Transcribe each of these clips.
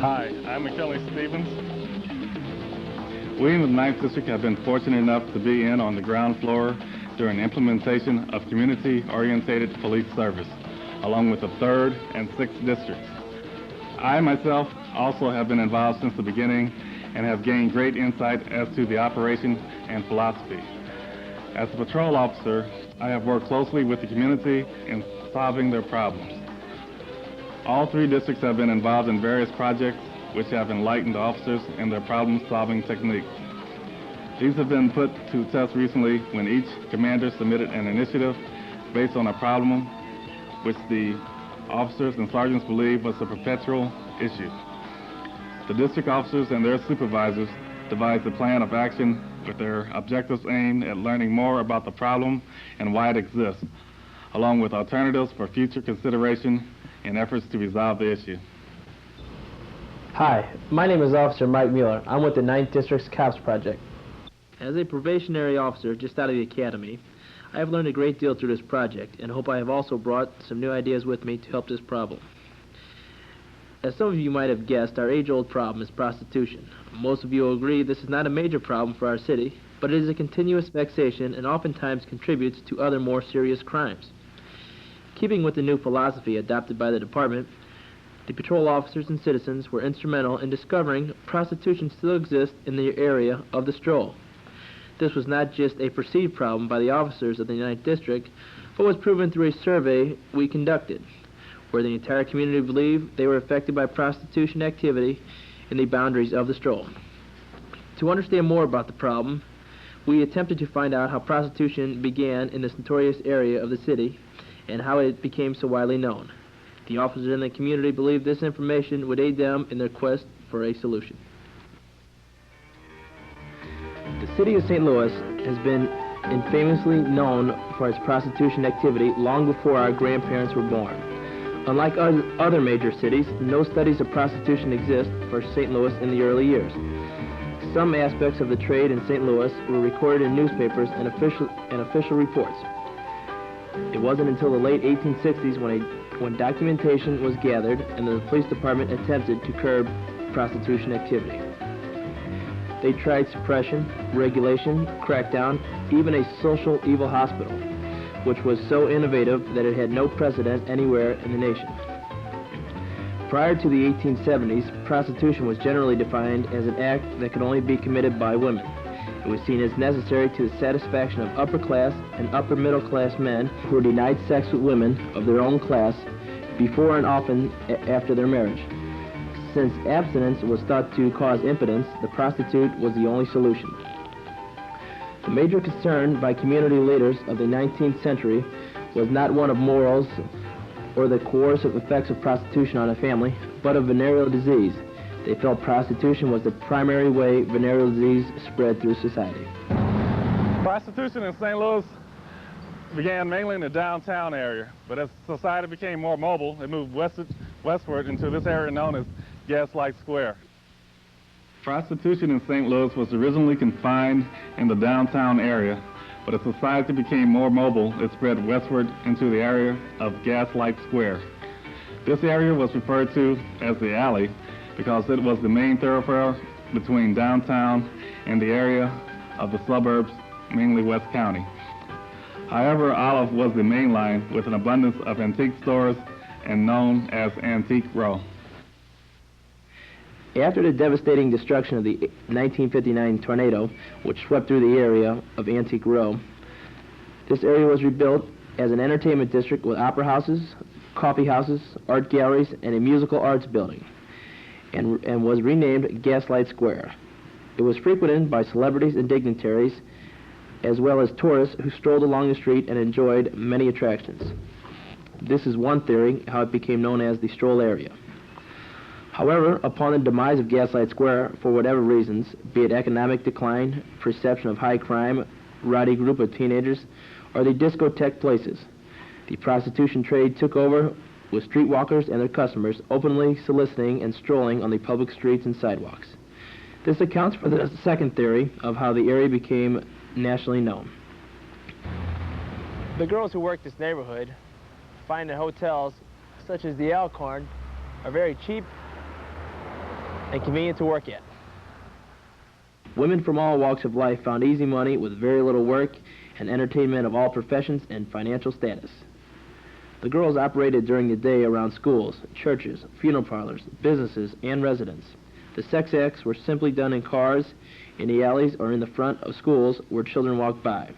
Hi, I'm McKinley Stevens. We in the 9th District have been fortunate enough to be in on the ground floor during the implementation of community-oriented police service, along with the 3rd and 6th districts. I myself also have been involved since the beginning and have gained great insight as to the operation and philosophy. As a patrol officer, I have worked closely with the community in solving their problems. All 3 districts have been involved in various projects which have enlightened officers in their problem-solving techniques. These have been put to test recently when each commander submitted an initiative based on a problem which the officers and sergeants believed was a perpetual issue. The district officers and their supervisors devised a plan of action with their objectives aimed at learning more about the problem and why it exists, along with alternatives for future consideration in efforts to resolve the issue. Hi, my name is Officer Mike Mueller. I'm with the 9th District's COPS Project. As a probationary officer just out of the academy, I have learned a great deal through this project and hope I have also brought some new ideas with me to help this problem. As some of you might have guessed, our age-old problem is prostitution. Most of you will agree this is not a major problem for our city, but it is a continuous vexation and oftentimes contributes to other more serious crimes. Keeping with the new philosophy adopted by the department, the patrol officers and citizens were instrumental in discovering prostitution still exists in the area of the stroll. This was not just a perceived problem by the officers of the 9th District, but was proven through a survey we conducted, where the entire community believed they were affected by prostitution activity in the boundaries of the stroll. To understand more about the problem, we attempted to find out how prostitution began in this notorious area of the city and how it became so widely known. The officers in the community believed this information would aid them in their quest for a solution. The city of St. Louis has been infamously known for its prostitution activity long before our grandparents were born. Unlike other major cities, no studies of prostitution exist for St. Louis in the early years. Some aspects of the trade in St. Louis were recorded in newspapers and official reports. It wasn't until the late 1860s when documentation was gathered and the police department attempted to curb prostitution activity. They tried suppression, regulation, crackdown, even a social evil hospital, which was so innovative that it had no precedent anywhere in the nation. Prior to the 1870s, prostitution was generally defined as an act that could only be committed by women. It was seen as necessary to the satisfaction of upper class and upper middle class men who were denied sex with women of their own class before and often after their marriage. Since abstinence was thought to cause impotence, the prostitute was the only solution. The major concern by community leaders of the 19th century was not one of morals or the coercive effects of prostitution on a family, but of venereal disease. They felt prostitution was the primary way venereal disease spread through society. Prostitution in St. Louis began mainly in the downtown area, but as society became more mobile, it moved westward into this area known as Gaslight Square. Prostitution in St. Louis was originally confined in the downtown area, but as society became more mobile, it spread westward into the area of Gaslight Square. This area was referred to as the alley because it was the main thoroughfare between downtown and the area of the suburbs, mainly West County. However, Olive was the main line with an abundance of antique stores and known as Antique Row. After the devastating destruction of the 1959 tornado, which swept through the area of Antique Row, this area was rebuilt as an entertainment district with opera houses, coffee houses, art galleries, and a musical arts building, and was renamed Gaslight Square. It was frequented by celebrities and dignitaries, as well as tourists who strolled along the street and enjoyed many attractions. This is one theory how it became known as the stroll area. However, upon the demise of Gaslight Square, for whatever reasons, be it economic decline, perception of high crime, rowdy group of teenagers, or the discotheque places, the prostitution trade took over, with streetwalkers and their customers openly soliciting and strolling on the public streets and sidewalks. This accounts for the second theory of how the area became nationally known. The girls who work this neighborhood find that hotels such as the Alcorn are very cheap and convenient to work at. Women from all walks of life found easy money with very little work and entertainment of all professions and financial status. The girls operated during the day around schools, churches, funeral parlors, businesses, and residences. The sex acts were simply done in cars, in the alleys, or in the front of schools where children walked by.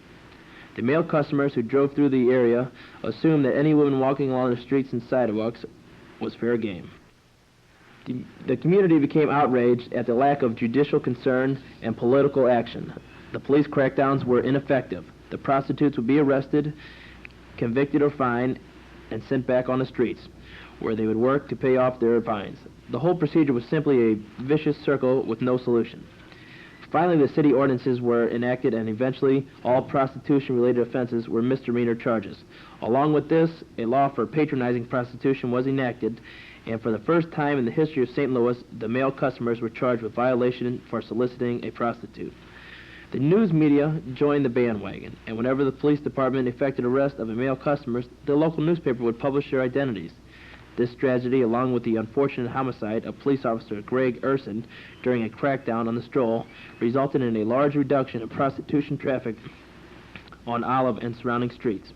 The male customers who drove through the area assumed that any woman walking along the streets and sidewalks was fair game. The community became outraged at the lack of judicial concern and political action. The police crackdowns were ineffective. The prostitutes would be arrested, convicted or fined, and sent back on the streets, where they would work to pay off their fines. The whole procedure was simply a vicious circle with no solution. Finally, the city ordinances were enacted, and eventually all prostitution-related offenses were misdemeanor charges. Along with this, a law for patronizing prostitution was enacted, and for the first time in the history of St. Louis, the male customers were charged with violation for soliciting a prostitute. The news media joined the bandwagon, and whenever the police department effected arrest of a male customer, the local newspaper would publish their identities. This tragedy, along with the unfortunate homicide of police officer Greg Urson during a crackdown on the stroll, resulted in a large reduction of prostitution traffic on Olive and surrounding streets.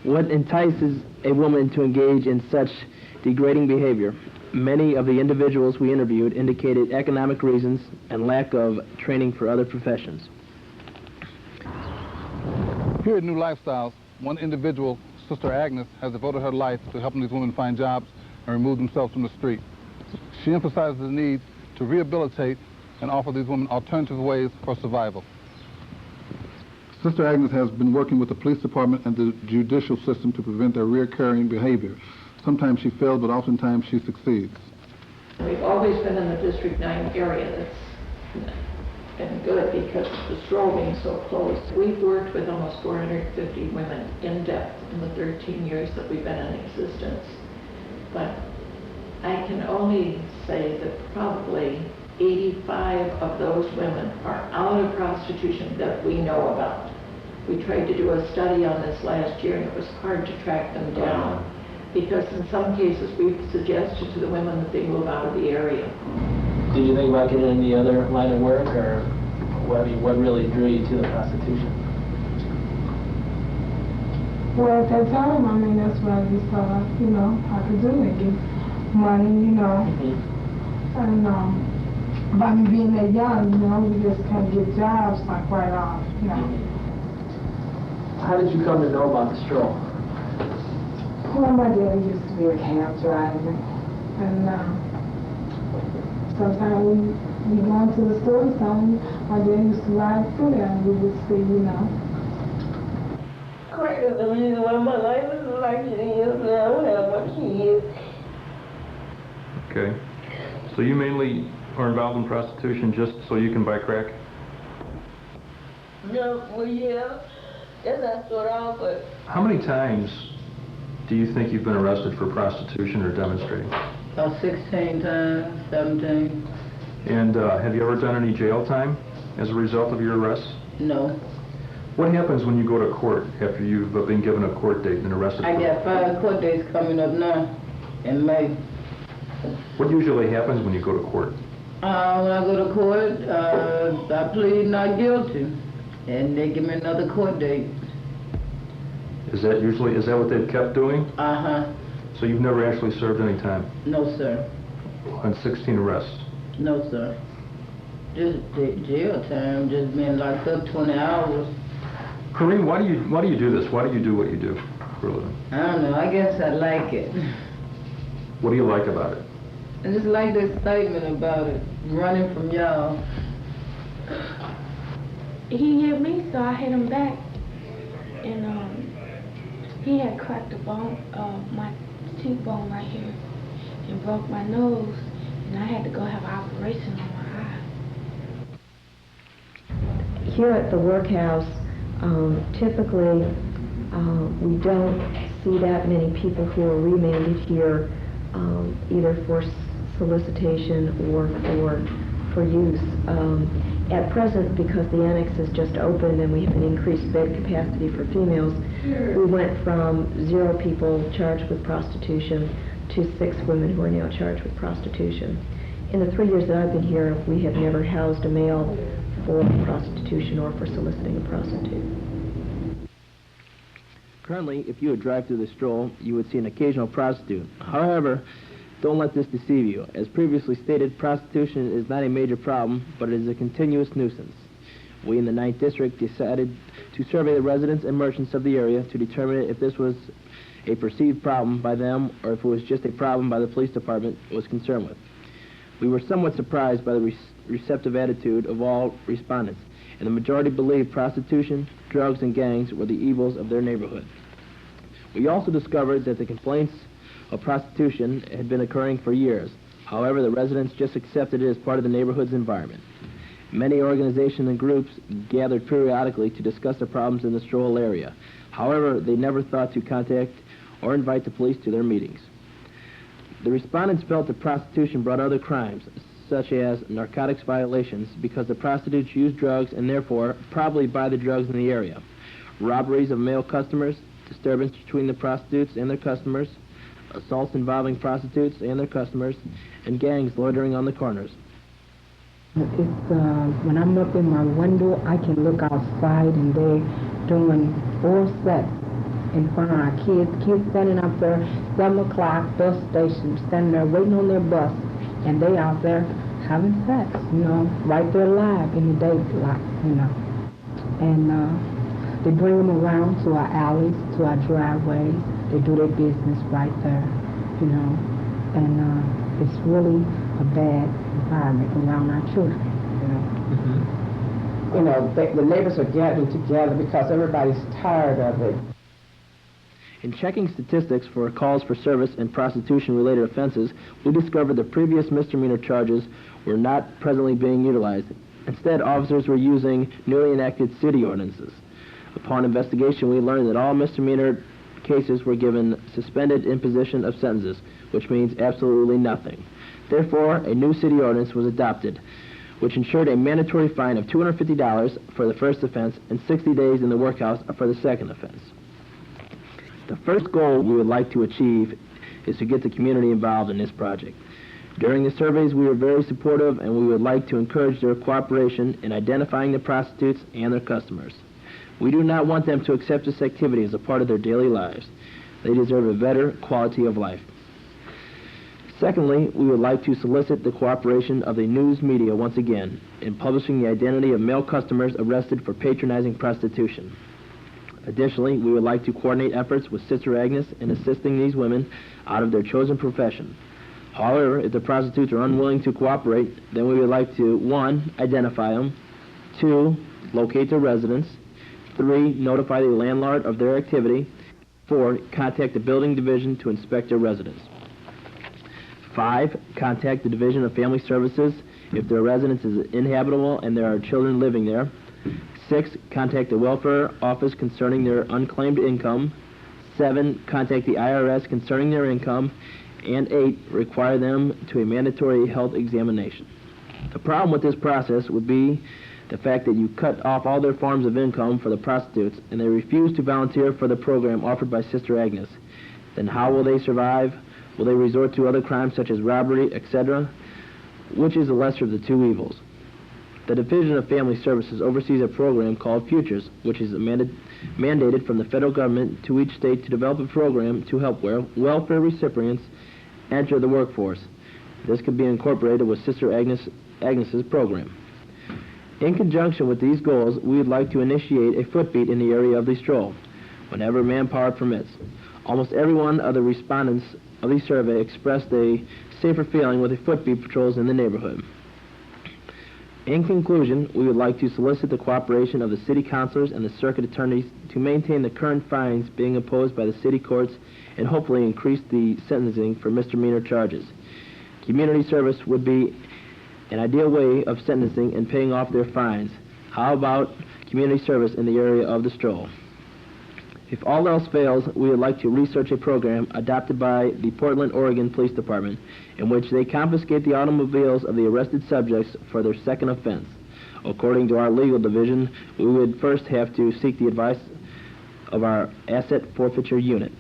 What entices a woman to engage in such degrading behavior? Many of the individuals we interviewed indicated economic reasons and lack of training for other professions. Here at New Lifestyles, one individual, Sister Agnes, has devoted her life to helping these women find jobs and remove themselves from the street. She emphasizes the need to rehabilitate and offer these women alternative ways for survival. Sister Agnes has been working with the police department and the judicial system to prevent their recurring behavior. Sometimes she fails, but oftentimes she succeeds. We've always been in the District 9 area. That's been good because of the stroll being so close. We've worked with almost 450 women in depth in the 13 years that we've been in existence. But I can only say that probably 85 of those women are out of prostitution that we know about. We tried to do a study on this last year, and it was hard to track them down because in some cases we've suggested to the women that they move out of the area. Did you think about getting any other line of work, or what really drew you to the prostitution? Well, at that time, I mean, that's what I just thought, I could do and get money, And by me being that young, we just can't get jobs like right off, How did you come to know about the stroll? Well, my daddy used to be a cab driver, and sometimes we go to the store, my dad used to ride through there, and we would see, Crack is the reason why my life is like it is now. I have my kids. Okay. So you mainly are involved in prostitution just so you can buy crack? No, well, yeah. That's not sort of, but... How many times do you think you've been arrested for prostitution or demonstrating? About 16 times, 17. And have you ever done any jail time as a result of your arrests? No. What happens when you go to court after you've been given a court date and arrested? I got 5 court dates coming up now in May. What usually happens when you go to court? When I go to court, I plead not guilty, and they give me another court date. Is that what they've kept doing? Uh-huh. So you've never actually served any time? No, sir. On 16 arrests? No, sir. Just jail time, just being locked up 20 hours. Corrine, why do you do this? Why do you do what you do for a living? I don't know, I guess I like it. What do you like about it? I just like the excitement about it, running from y'all. He hit me, so I hit him back. And he had cracked a bone, my cheekbone right here, and broke my nose, and I had to go have an operation on my eye. Here at the workhouse, typically we don't see that many people who are remanded here, either for solicitation or for use. At present, because the annex is just opened and we have an increased bed capacity for females, we went from 0 people charged with prostitution to 6 women who are now charged with prostitution. In the 3 years that I've been here, we have never housed a male for prostitution or for soliciting a prostitute. Currently, if you would drive through the stroll, you would see an occasional prostitute. However, don't let this deceive you. As previously stated, prostitution is not a major problem, but it is a continuous nuisance. We in the 9th District decided to survey the residents and merchants of the area to determine if this was a perceived problem by them or if it was just a problem by the police department was concerned with. We were somewhat surprised by the receptive attitude of all respondents, and the majority believed prostitution, drugs, and gangs were the evils of their neighborhood. We also discovered that the complaints of prostitution had been occurring for years. However, the residents just accepted it as part of the neighborhood's environment. Many organizations and groups gathered periodically to discuss the problems in the stroll area. However, they never thought to contact or invite the police to their meetings. The respondents felt that prostitution brought other crimes, such as narcotics violations, because the prostitutes use drugs and therefore probably buy the drugs in the area, robberies of male customers, disturbance between the prostitutes and their customers, assaults involving prostitutes and their customers, and gangs loitering on the corners. It's when I'm up in my window, I can look outside and they're doing 4 sets in front of our kids. Kids standing up there, 7 o'clock, bus station, standing there waiting on their bus, and they out there having sex, you know, right there live in the daylight, you know. And they bring them around to our alleys, to our driveways. They do their business right there, you know. And it's really a bad environment around our children, you know. Mm-hmm. You know, the neighbors are gathering together because everybody's tired of it. In checking statistics for calls for service and prostitution-related offenses, we discovered the previous misdemeanor charges were not presently being utilized. Instead, officers were using newly enacted city ordinances. Upon investigation, we learned that all misdemeanor cases were given suspended imposition of sentences, which means absolutely nothing. Therefore, a new city ordinance was adopted, which ensured a mandatory fine of $250 for the first offense and 60 days in the workhouse for the second offense. The first goal we would like to achieve is to get the community involved in this project. During the surveys, we were very supportive, and we would like to encourage their cooperation in identifying the prostitutes and their customers. We do not want them to accept this activity as a part of their daily lives. They deserve a better quality of life. Secondly, we would like to solicit the cooperation of the news media once again in publishing the identity of male customers arrested for patronizing prostitution. Additionally, we would like to coordinate efforts with Sister Agnes in assisting these women out of their chosen profession. However, if the prostitutes are unwilling to cooperate, then we would like to 1. Identify them, 2. Locate their residence, 3. Notify the landlord of their activity, 4. Contact the building division to inspect their residence. 5. Contact the Division of Family Services if their residence is inhabitable and there are children living there. 6. Contact the welfare office concerning their unclaimed income. 7. Contact the IRS concerning their income. And 8. Require them to a mandatory health examination. The problem with this process would be the fact that you cut off all their forms of income for the prostitutes and they refuse to volunteer for the program offered by Sister Agnes. Then how will they survive? Will they resort to other crimes such as robbery, etc.? Which is the lesser of the two evils? The Division of Family Services oversees a program called Futures, which is mandated from the federal government to each state to develop a program to help welfare recipients enter the workforce. This could be incorporated with Sister Agnes's program. In conjunction with these goals, we would like to initiate a footbeat in the area of the stroll, whenever manpower permits. Almost every one of the respondents of the survey expressed a safer feeling with the footbeat patrols in the neighborhood. In conclusion, we would like to solicit the cooperation of the city councilors and the circuit attorneys to maintain the current fines being imposed by the city courts and hopefully increase the sentencing for misdemeanor charges. Community service would be an ideal way of sentencing and paying off their fines. How about community service in the area of the stroll? If all else fails, we would like to research a program adopted by the Portland, Oregon Police Department in which they confiscate the automobiles of the arrested subjects for their second offense. According to our legal division, we would first have to seek the advice of our asset forfeiture unit.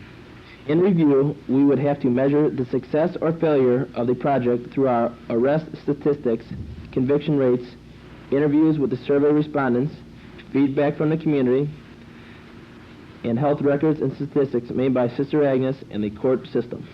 In review, we would have to measure the success or failure of the project through our arrest statistics, conviction rates, interviews with the survey respondents, feedback from the community, and health records and statistics made by Sister Agnes and the court system.